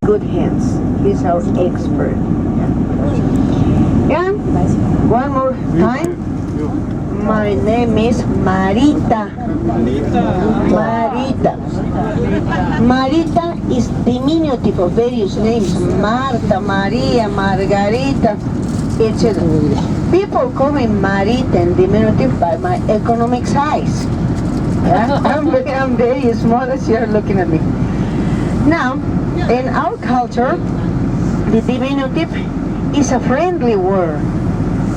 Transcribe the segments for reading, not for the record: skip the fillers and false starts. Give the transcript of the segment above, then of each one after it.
good hands. He's our expert. Yeah. One more time. My name is Marita. Marita. Marita is diminutive of various names. Marta, Maria, Margarita, etc. People call me Marita in diminutive by my economic size. Yeah? I'm very small as you're looking at me. Now, in our culture, the diminutive is a friendly word.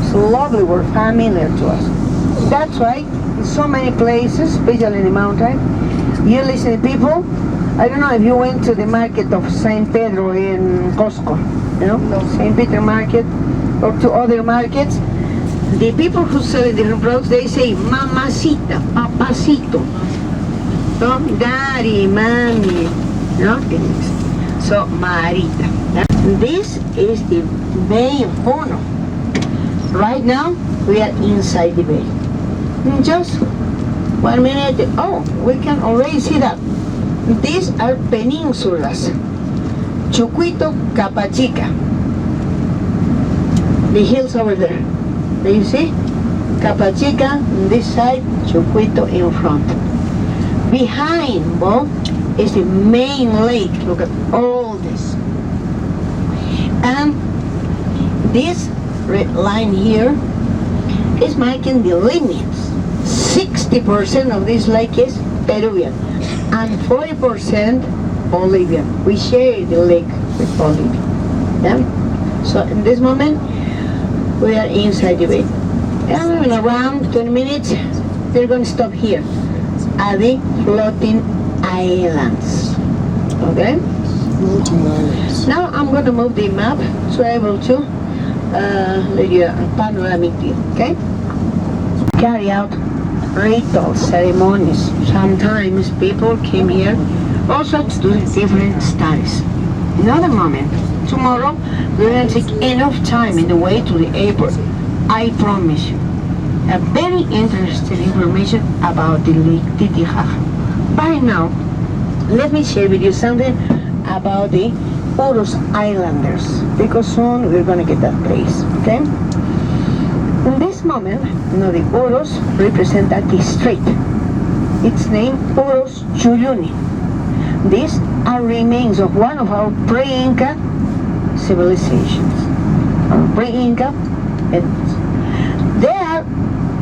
It's a lovely word, familiar to us. That's why in so many places, especially in the mountain, you listen to people. I don't know if you went to the market of San Pedro in Cuzco, you know, St. Peter market, or to other markets. The people who sell different products, they say mamacita, papacito, no? Daddy, mommy, no? So Marita. This is the Bay of Puno. Right now, we are inside the bay. In just 1 minute, oh, we can already see that. These are peninsulas. Chucuito, Capachica. The hills over there. Do you see? Capachica on this side, Chucuito in front. Behind both is the main lake. Look at all this. And this red line here is marking the limits. 60% of this lake is Peruvian and 40% Bolivian. We share the lake with Bolivia. Yeah? So in this moment, we are inside the bay. And in around 20 minutes, we're going to stop here at the floating islands. Okay? Floating islands. Now I'm going to move the map so I'm able to let you a panoramic view. Okay? Carry out ritual ceremonies. Sometimes people came here also to do different studies. Another moment. Tomorrow we're going to take enough time in the way to the airport. I promise you. A very interesting information about the Lake Titicaca. By now, let me share with you something about the Urus Islanders, because soon we're going to get that place. Okay? In this moment, the Urus represent a district. It's named Urus Chuyuni. These are remains of one of our pre-Inca civilizations. Our pre-Inca. They are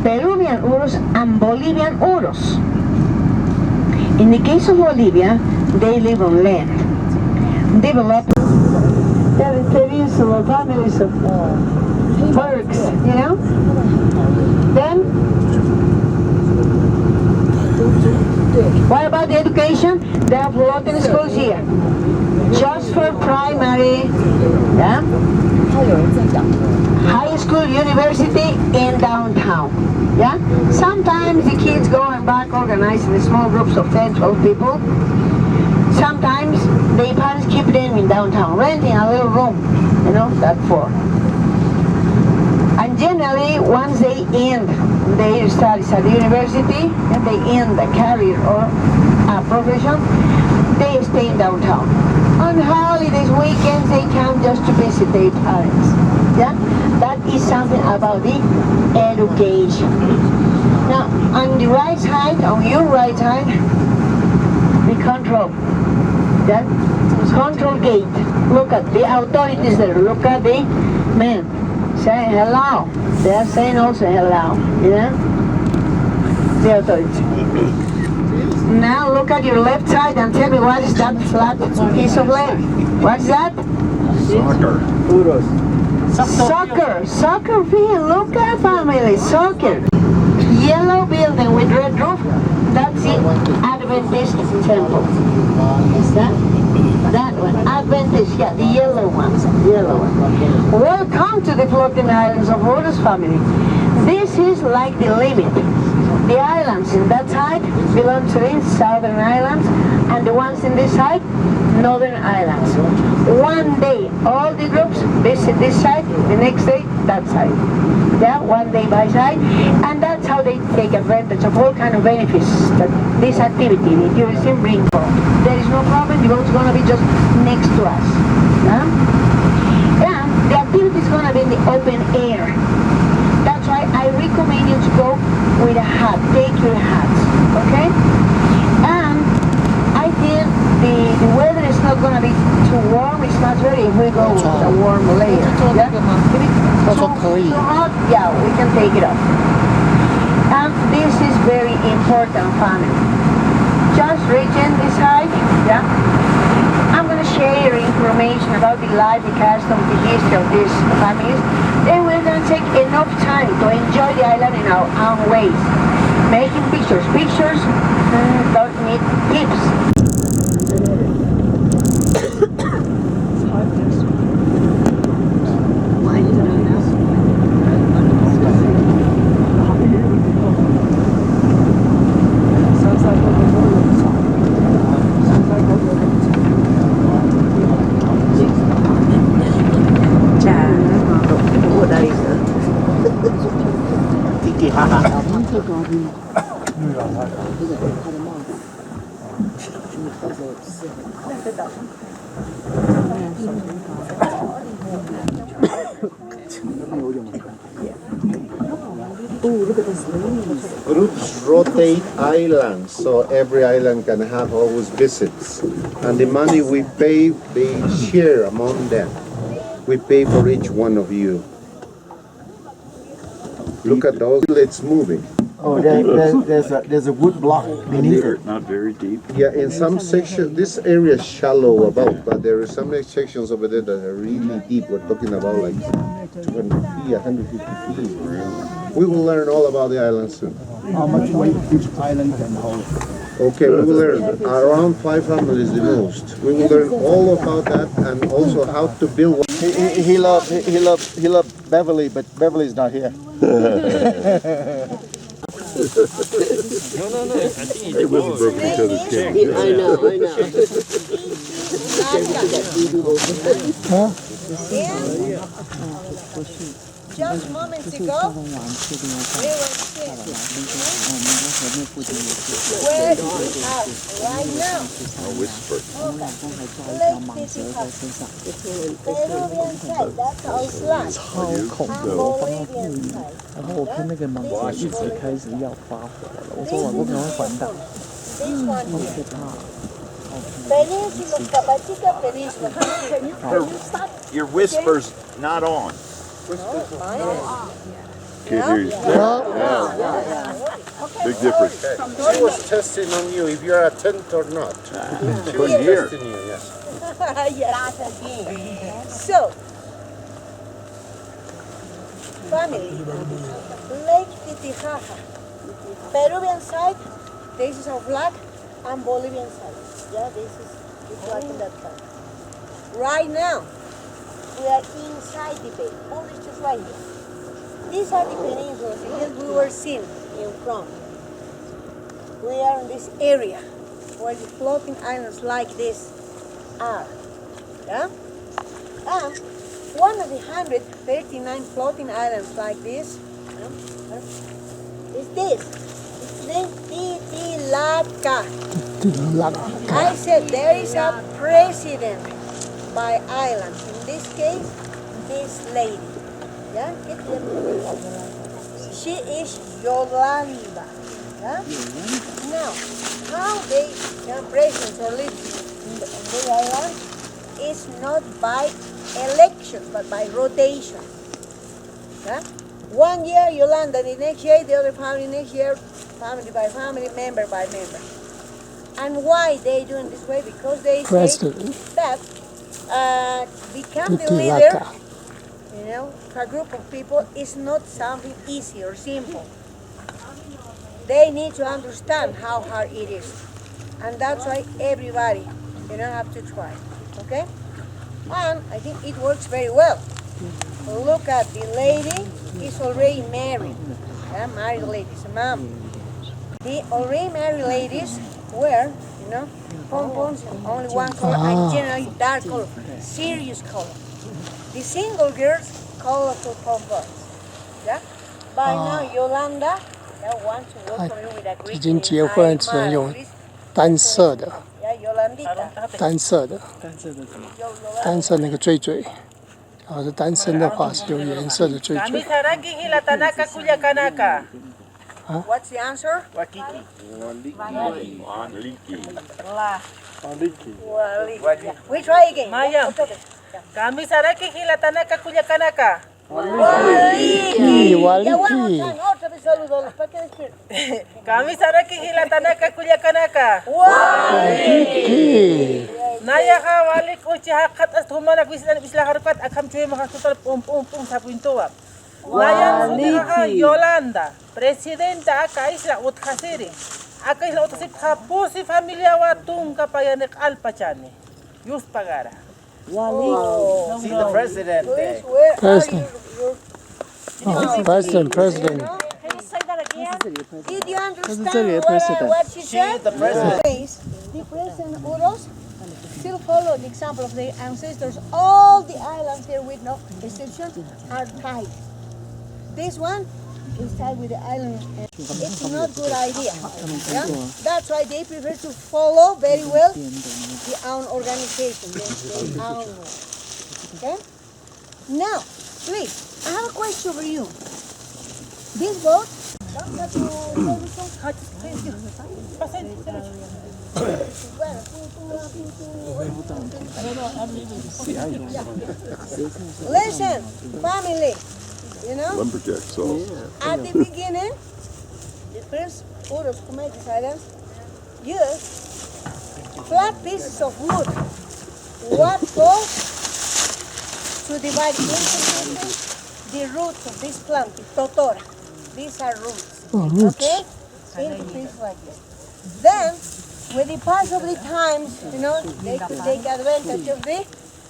Peruvian Urus and Bolivian Urus. In the case of Bolivia, they live on land. Developed the peninsula families of Turks, you know? Then, what about the education? They have floating schools here. Just for primary, yeah? High school, university in downtown. Yeah? Sometimes the kids go and back organized in small groups of 10, 12 people. Sometimes the parents keep them in downtown, renting a little room, you know, that for. And generally, once they end their studies at the university, and they end a career or a profession, they stay in downtown. On holidays, weekends, they come just to visit their parents. Yeah? That is something about the education. Now, on the right side, on your right side, the control. That control gate. Look at the authorities there. Look at the men. Say hello. They are saying also hello. You know? The authorities. Now look at your left side and tell me what is that flat piece of land? What's that? Soccer. Soccer. Soccer field. Look at family. Soccer. Yellow building with red roof. That's the Adventist temple. Is that? That one. Adventist, yeah, the yellow one. Yellow one. Welcome to the floating islands of Horus family. This is like the limit. The islands in that side belong to the southern islands, and the ones in this side, northern islands. One day, all the groups visit this side, the next day, that side. Yeah, one day by side, and that's how they take take advantage of all kind of benefits that this activity, the tourism, brings for. There is no problem, the boat's going to be just next to us. Yeah? And the activity is going to be in the open air. That's why I recommend you to go with a hat. Take your hats, okay? And I think the weather is not going to be too warm. It's much better if we go with a warm layer. Yeah? If it's too hot, yeah, we can take it off. And this is very important, family. Just reaching this height, yeah? I'm going to share information about the life, the custom, the history of these families. Then we're going to take enough time to enjoy the island in our own ways. Making pictures. Pictures don't need tips. Groups rotate islands, so every island can have always visits. And the money we pay, they share among them. We pay for each one of you. Look at those, it's moving. Oh, there's a wood block beneath it. Not very deep. Yeah, in some sections, this area is shallow about, but there are some sections over there that are really deep. We're talking about like 200 feet, 150 feet. We will learn all about the island soon. How much weight each island can hold? Okay, we will learn around 5 families the most. We will learn all about that and also how to build one. He loved Beverly, but Beverly's not here. They wasn't broken each other's cage. I know. Just moments ago, we were sitting where we are right now. A whisper. Lake Titicaca. Peruvian side, that's our flag. And Bolivian side. 然后我看那个蟒蛇一直开始要发火了，我说我不赶快环岛， This one 好 here. 可怕。 Peninsula, Capachica Peninsula. Can you stop? Your whisper's not on. Can't hear you. Big difference. She was testing on you if you're a tent or not. She was Here. testing you, yes. Yes. So, family, Lake Titicaca, Peruvian side, this is our flag, and Bolivian side. Yeah, this is the flag in that side. Right now, we are inside the bay. Pool is just right here. These are the peninsulas that we were seeing in front. We are in this area where the floating islands like this are. Yeah? And one of the 139 floating islands like this is this. It's named Titiʻkaka. I said there is a president by island. In this case, this lady. Yeah? She is Yolanda. Yeah? Now, how they can president or live in the island is not by elections, but by rotation. Yeah? 1 year Yolanda, the next year the other family, next year family by family, member by member. And why they do it this way? Because they say that become the leader, you know, for a group of people is not something easy or simple. They need to understand how hard it is. And that's why everybody, you know, have to try. Okay? And I think it works very well. Look at the lady is already married. Yeah, married ladies, mom. The already married ladies wear, you know, pompons, only one color, and generally dark color, serious color. The single girls, colorful pompons. Yeah? By now, Yolanda Yeah, want to work for you with a 已 Greek 经 name. 结婚只能用 Please. 单色的， Yeah, Yolandita. 单色的， Yolanda. 单色那个坠坠。然后是单身的话是有颜色的坠坠。 What's the answer? Waliki. Yeah. We try again. Maya. Kami saraki hilatanaka kuyakanaka. Waliki, Yeah, one more waliki. time. Otra vez saludos. ¿Para qué decir? Kami saraki hilatanaka kuyakanaka. Waliki. Naya ha walik uchi ha kat as humana kuisitan isla harpat akam cuy makasutal pum sa pintua. Naya ha Yolanda, presidenta aka isla utkasiri. Aka isla utkasiri hapusi familia watung kapayanek alpachani. Yus pagara. Oh. See the president. Please, where President. are you? President. Can you say that again? Did you understand president. what she said? the president. The president Uros still follow the example of their ancestors. All the islands here with no exception are tied. This one is tied with the island. It's not a good idea. Yeah? That's why they prefer to follow very well the own organization, their own way. Okay? Now, please, I have a question for you. This boat, listen, family, you know, Lumberjack sauce. at the beginning, the first Uros who made these islands used flat pieces of wood. What for? To divide into the roots of this plant, the totora. These are roots. Oh, roots. Okay? Into pieces like this. Then, with the pass of the times, you know, they could take advantage of the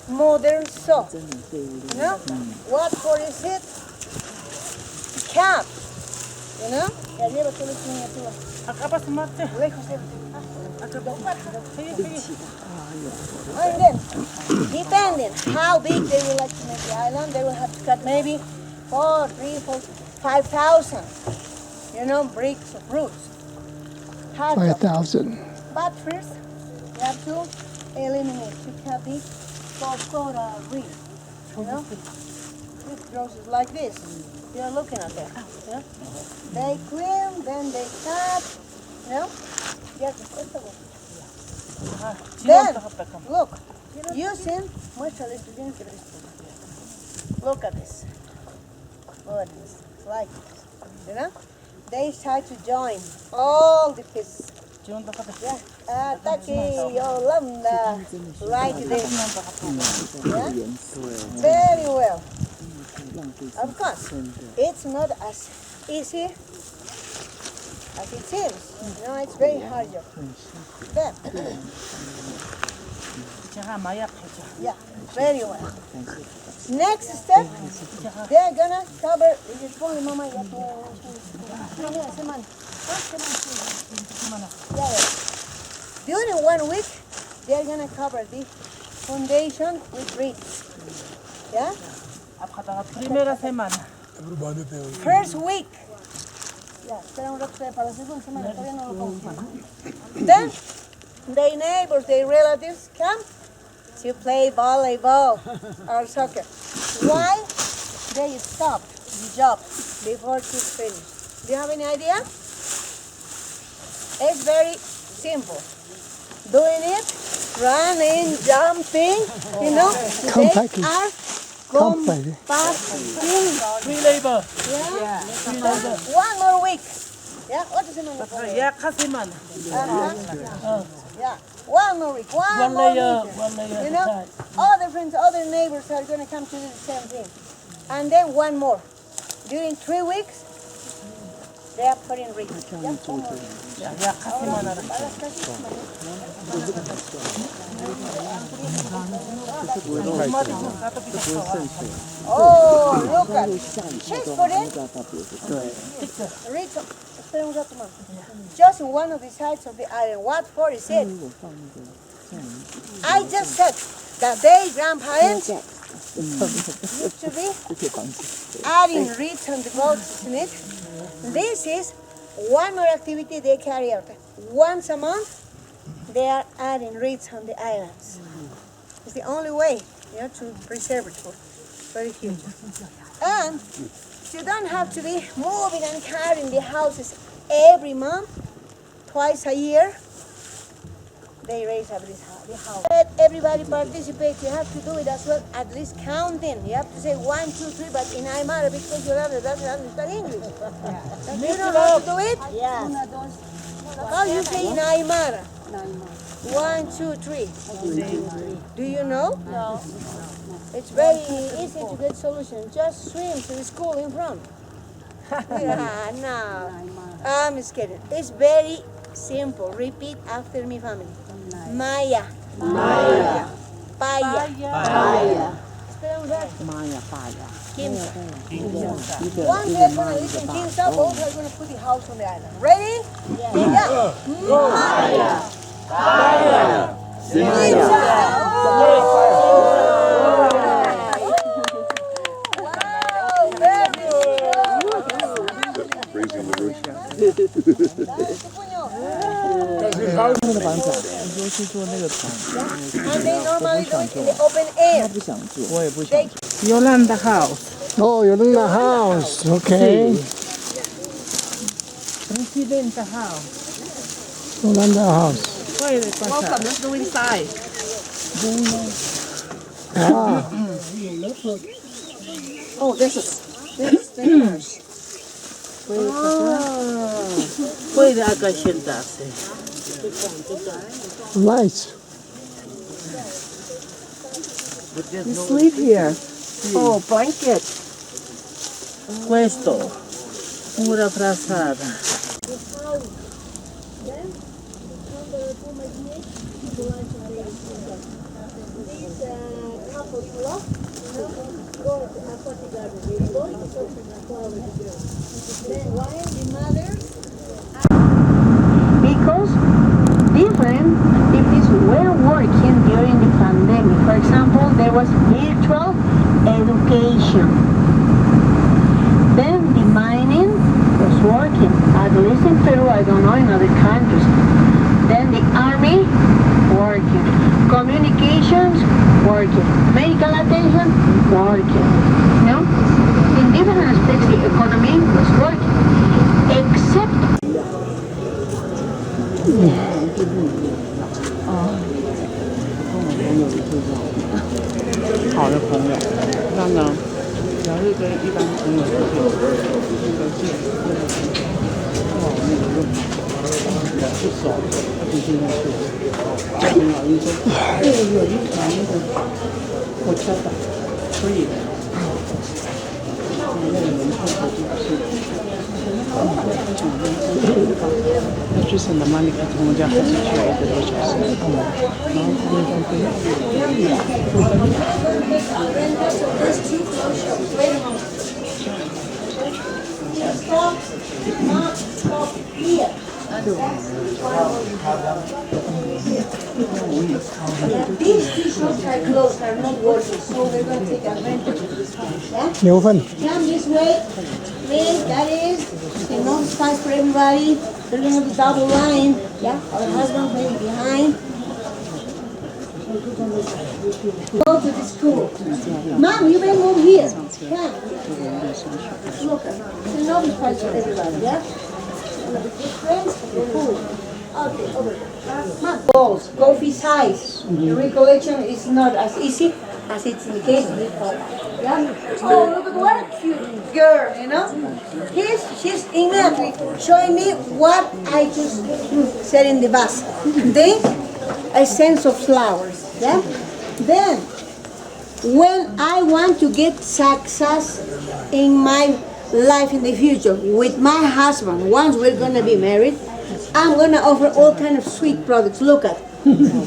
modern saw. You know? What for is it? Cap. You know? Ya lleva todo esto miniatura. Akapa smarte. Lejos de... And then, depending how big they would like to make the island, they will have to cut maybe 4, 3, 4, 5,000, you know, bricks of roots. Hard job. 5,000. But first, you have to eliminate, to cut the totora reef, you know. This grows is like this. You're looking at that. You know? They clean, then they cut, you know. Yes, then, look, using, muéstrales, tú tienes que ver esto. Look at this. Look at this. It's like this. You know? They try to join all the pieces. Yeah. Ataki, Yolanda. Like this. Yeah? Very well. Of course, it's not as easy as it seems. You know, it's very hard job. Then, yeah, very well. Next step, they're gonna cover. During 1 week, they're gonna cover the foundation with reeds. Yeah? Primera semana. First week. Yeah, espera un rato para la segunda semana, todavía no lo pongo. Then, their neighbors, their relatives come to play volleyball or soccer. Why? They stop the job before it's finished. Do you have any idea? It's very simple. Doing it, running, jumping, you know, Compacting. they are Compacting. Free labor. Yeah. So, 1 more week. Yeah, otra semana. Ya casi semana. Yeah. 1 more week. One more week. One layer. You know, other friends, other neighbors are going to come to do the same thing. And then 1 more. During 3 weeks, they are putting reeds. Yeah, 1 more. Ya casi semana. Oh, look at it. She's putting reeds. Espera un rato más. Just in one of the sides of the island. What for is it? I just said that their grandparents used to be adding reeds on the boats, isn't it? This is one more activity they carry out. Once a month, they are adding reeds on the islands. It's the only way, to preserve it for the future. And you don't have to be moving and carrying the houses every month, twice a year. They raise up the house. Let everybody participate. You have to do it as well, at least counting. You have to say 1, 2, 3, but in Aymara, because Yolanda doesn't understand English. You know how to do it? Yes. How you say in Aymara? 1, 2, 3. Do you know? No. It's very easy to get solution. Just swim to the school in front. Yeah, no. I'm just kidding. It's very simple. Repeat after me, family. Maya. Maya. Paya. Paya. Maya, Paya. Kimsa. One guy's gonna listen Kimsa, both are gonna put the house on the island. Ready? Yeah. Maya. Paya. Kimsa. And they normally do it in the open air. Yolanda House. Oh, you're in the house. Okay. Presidenta House. Yolanda House. Welcome, let's go inside. Ah, Oh, this is theirs. Puede acá sentarse. nice. You sleep here. Oh, blanket. Questo. Pura frazada. Because different activities were working during the pandemic. For example, there was virtual education. Then the mining was working, at least in Peru, I don't know in other countries. Then the army working, communications working, medical attention working. In different aspects the economy was working, except 好的朋友，当然，假如跟一般朋友出去，那个见，哇，那个润滑，不熟，他不进去，很好意思说，有一团那个火车的，可以的，那个人创作就是。那去省的嘛，你看从我家开车去1个多小时，然后那种可以。These two shops are closed, are not working, so we're going to take advantage of this time. Yeah? 牛粪。 Come this way, please, that is, enough space for everybody. We're going to have a double line, yeah? Our husband maybe behind. Go to the school. Mom, you may move here. Come. Look, there's enough space for everybody, yeah? One of the good friends, the pool. Okay, over there. Balls, coffee size. The recollection is not as easy as it's in the case of this ball. Yeah? Oh, look at what a cute girl, you know? She's innately showing me what I just said in the bus. Then, a sense of flowers. Yeah? Then, when I want to get success in my life in the future with my husband, once we're going to be married, I'm going to offer all kind of sweet products. Look at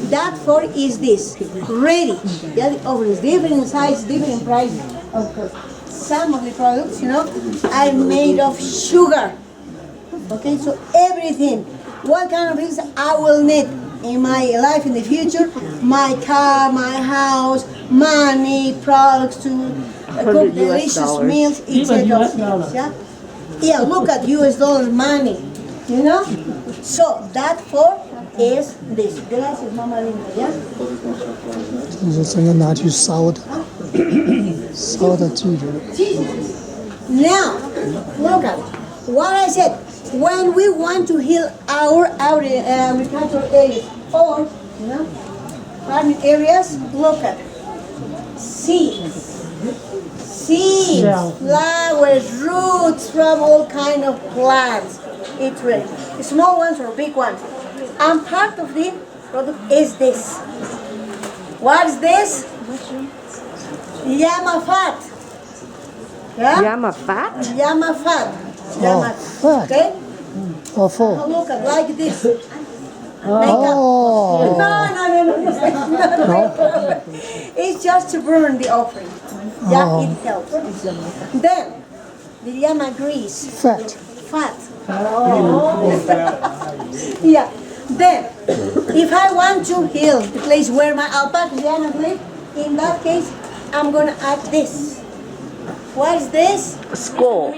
that for is this ready. Yeah, the oven is different in size, different in price. Of course, some of the products, you know, are made of sugar. Okay, so everything, what kind of things I will need in my life in the future, my car, my house, money, products to cook delicious meals, etc. Yeah, look at US dollars, money. You know? So that four is this. Gracias, Mama Linda, yeah? 就是这个拿去烧的，烧的记住了。 Now, look at what I said. When we want to heal our agricultural areas or, you know, farming areas, look at seeds, flowers, roots from all kind of plants. It's ready. Small ones or big ones. And part of the product is this. What's this? Llama fat. Yeah? Llama fat? Llama fat. Llama, fat. okay? Oh, full. Oh, look at like this. Oh. No. It's just to burn the offering. Yeah, it helps. Then the llama grease. Fat. Yeah. Then, if I want to heal the place where my alpaca llamas live, in that case, I'm gonna add this. What is this? Skull.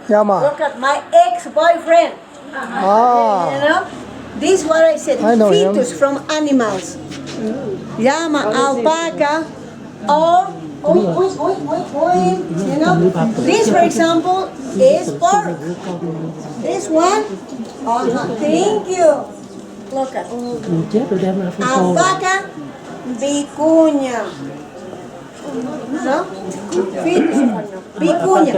Llama. Look at my ex-boyfriend. Ah. You know, this is what I said. I know him. Fetus from animals. Llama, alpaca, or you know. This, for example, is pork. This one, thank you. Look at alpaca, vicuña. No? Fetus, vicuña.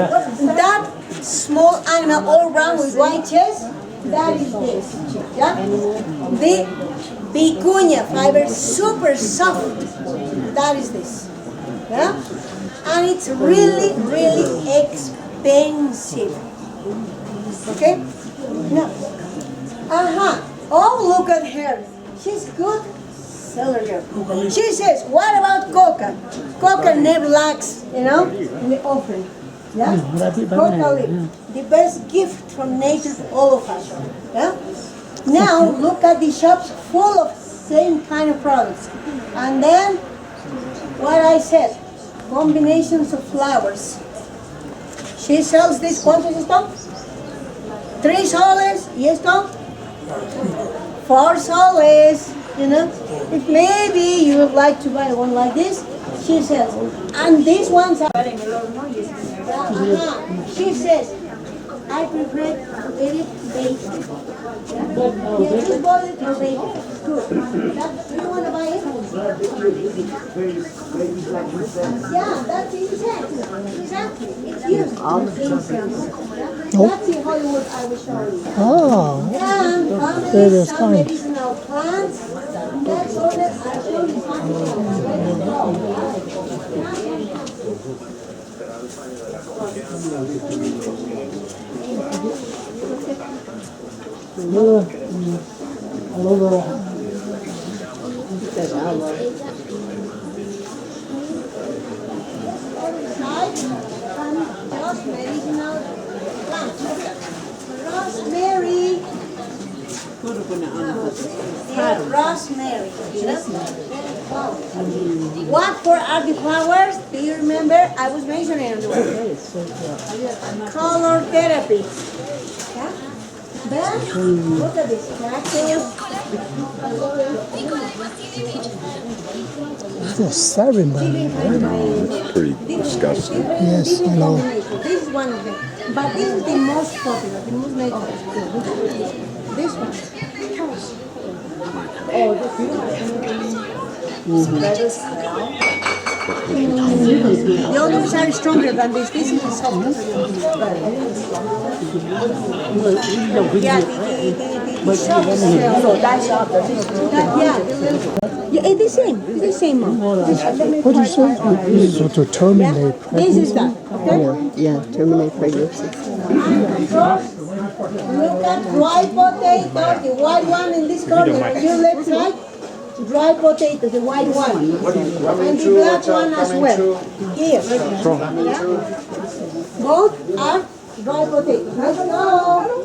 That small animal all round with white chest, that is this. Yeah? The vicuña fiber, super soft. That is this. Yeah? And it's really, really expensive. Okay? Now, oh, look at her. She's good seller girl. She says, what about coca? Coca never lacks, you know, in the offering. Yeah? Coca leaf, the best gift from nature to all of us. Yeah? Now, look at the shops full of same kind of products. And then, what I said, combinations of flowers. She sells this, ¿cuántos están? $3, ¿y esto? $4, you know. If maybe you would like to buy one like this, she says. And these ones are, she says, I prefer to eat it baked. Yeah? You just boil it or bake it. Good. Do you want to buy it? Yeah, that's incense. Exactly. It's used incense. That's in Hollywood I was showing you. Oh. And families, some medicinal plants. That's all that I showed you. Just medicinal plants. Rosemary. Yeah, rosemary. What for are the flowers? Do you remember? I was mentioning it. Color therapy. Yeah? Then, look at this cactus. Still seven down there. It's pretty disgusting. Yes, I know. This is one of them. But this is the most popular, the most natural. This one. Oh, this one. That is the others are stronger than this. This is the softest. Yeah, the softest. Yeah, it's the same. It's the same, Mom. What do you say? This is to terminate This is pregnancy. that. Okay? Yeah, terminate pregnancy. Look at dry potato, the white one in this corner, on your left side. Dry potato, the white one. And the black one as well. Here. Yeah? Both are dry potatoes. Let's go.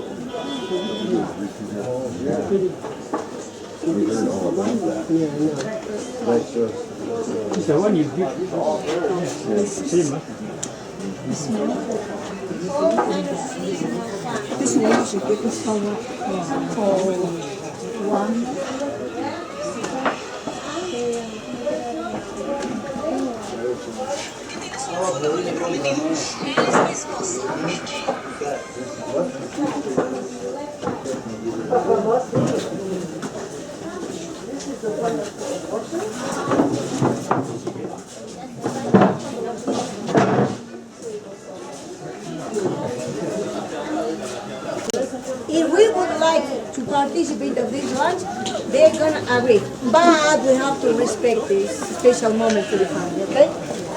If we would like to participate of this lunch, they're gonna agree. But we have to respect this special moment for the family, okay?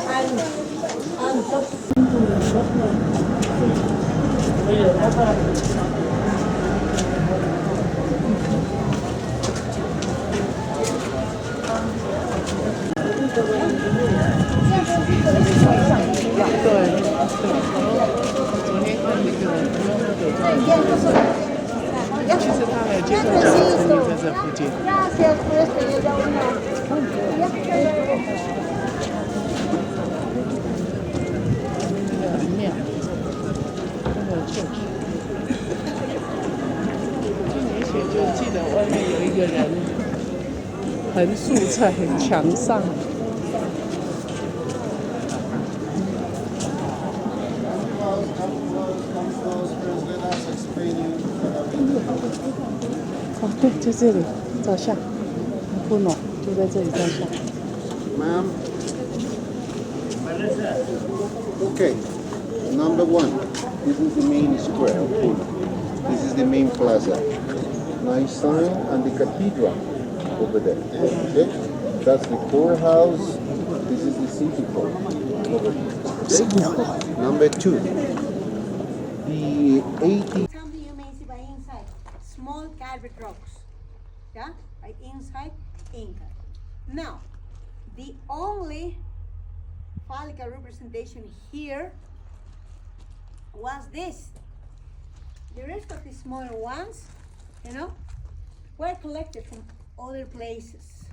And gracias por esto, yo ya就记得外面有一个人横竖在墙上。哦，对，就这里照相。Puno就在这里照相。Ma'am. Okay. Number one. This is the main square of Puno. This is the main plaza. Nice sign and the cathedral over there. Okay? That's the courthouse. This is the city hall over there. Okay? Number two. The 80. something you may see by inside. Small carved rocks. Yeah? By inside, Inca. Now, the only phallic representation here was this. The rest of the smaller ones, you know, were collected from other places.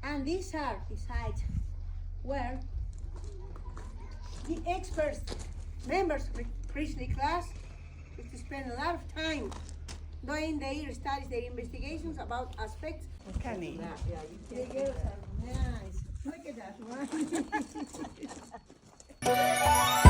And these are the sites where the experts, members of the priestly class, used to spend a lot of time doing their studies, their investigations about aspects. Kenny. The girls are nice. Look at that one.